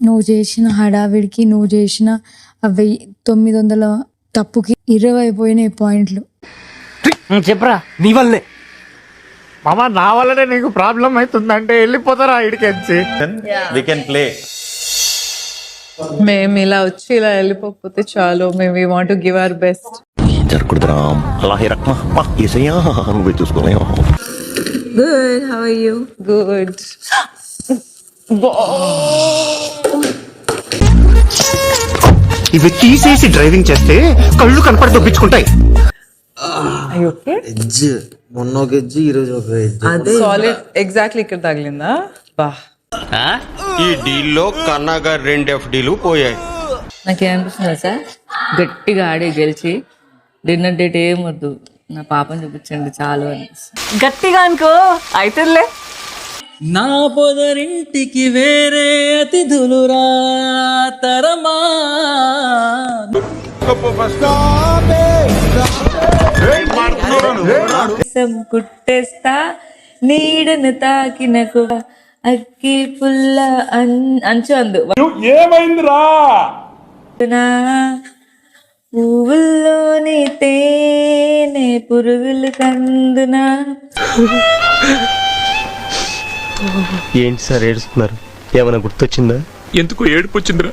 నువ్వు చేసిన హడావిడికి, నువ్వు చేసిన 900 తప్పుకి 20 అయిపోయినాయి పాయింట్లు. చెప్పరా. నీ వల్లనే మామ, నా వల్లనే నీకు ప్రాబ్లం అవుతుందంటే వెళ్ళిపోతారా ఇడికెచ్చి. We can play. మేము ఇలా వచ్చి ఇలా వెళ్ళిపోతే చాలు. మేము we want to give our best. జరగకూడదురా, అలాగే రక్మ ఏసయ్యా నువ్వే చూసుకోలే. Good, how are you? Good. ఇవి తీసేసి డ్రైవింగ్ చేస్తే కళ్ళు కనపడి దొబ్బించుకుంటాయి. ఎడ్జ్ మొన్న ఒక ఎడ్జ్, ఈరోజు ఒక ఎడ్జ్. అదే సాలిడ్ ఎగ్జాక్ట్లీ ఇక్కడ తగిలిందా? బా, ఈ డీల్లో కన్నగా 2 FDలు పోయాయి. నాకేమనిపిస్తుంది సార్, గట్టిగా ఆడి గెలిచి డిన్నర్ డేట్ ఏం వద్దు, నా పాపని చూపించండి చాలు అనిపిస్తుంది. గట్టిగా అనుకో అయితేలే. నా పొదరింటికి వేరే అతిథులురా తరమా. కుట్టేస్తా నీడను తాకినకు అక్కి పుల్ల అంచు అందు ఏమైందిరా? పువ్వుల్లోని తేనె పురుగులు కందునా. ఏంటి సార్ ఏడుస్తున్నారు? ఏమైనా గుర్తొచ్చిందా? ఎందుకు ఏడుపు వచ్చిందిరా?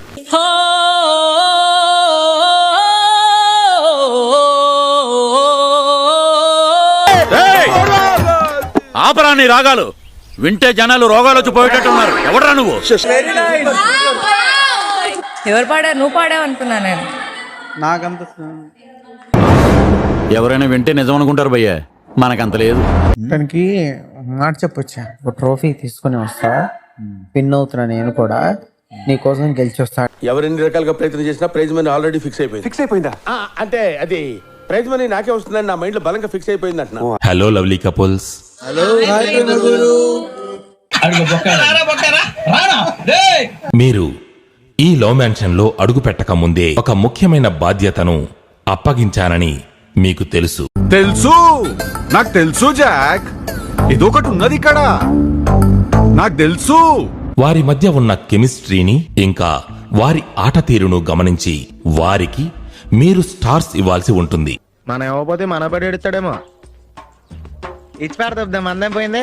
ఆపరాని రాగాలు వింటే జనాలు రోగాలు వచ్చి పోయేటట్టున్నారు. ఎవడరా నువ్వు? ఎవరు పాడారు? నువ్వు పాడావు అనుకున్నా నేను. నాకంత ఎవరైనా వింటే నిజం అనుకుంటారు భయ్యా, మనకంత లేదు. దానికి మాట చెప్పొచ్చా, ఒక ట్రోఫీ తీసుకొని వస్తా, విన్ అవుతున్నా నేను కూడా, నీకోసం గెలిచి వస్తా. ఎవరెన్ని రకాలుగా ప్రయత్నం చేసినా ప్రైజ్ మనీ ఆల్రెడీ ఫిక్స్ అయిపోయింది. ఫిక్స్ అయిపోయిందా? అంటే అది ప్రైజ్ మనీ నాకే వస్తుందని నా మైండ్ లో బలంగా ఫిక్స్ అయిపోయింది అంటున్నా. Hello lovely couples. హలో గురు. మీరు ఈ లవ్ మ్యాన్షన్ లో అడుగు పెట్టక ముందే ఒక ముఖ్యమైన బాధ్యతను అప్పగించానని మీకు తెలుసు. తెలుసు, నాకు తెలుసు జాక్. ఇదొకటి ఉన్నది ఇక్కడ, నాకు తెలుసు. వారి మధ్య ఉన్న కెమిస్ట్రీని ఇంకా వారి ఆట తీరును గమనించి వారికి మీరు స్టార్స్ ఇవ్వాల్సి ఉంటుంది. మనం ఇవ్వకపోతే మన పడి ఎడతాడేమో. ఇచ్చి పెడతాం, మందేం పోయింది.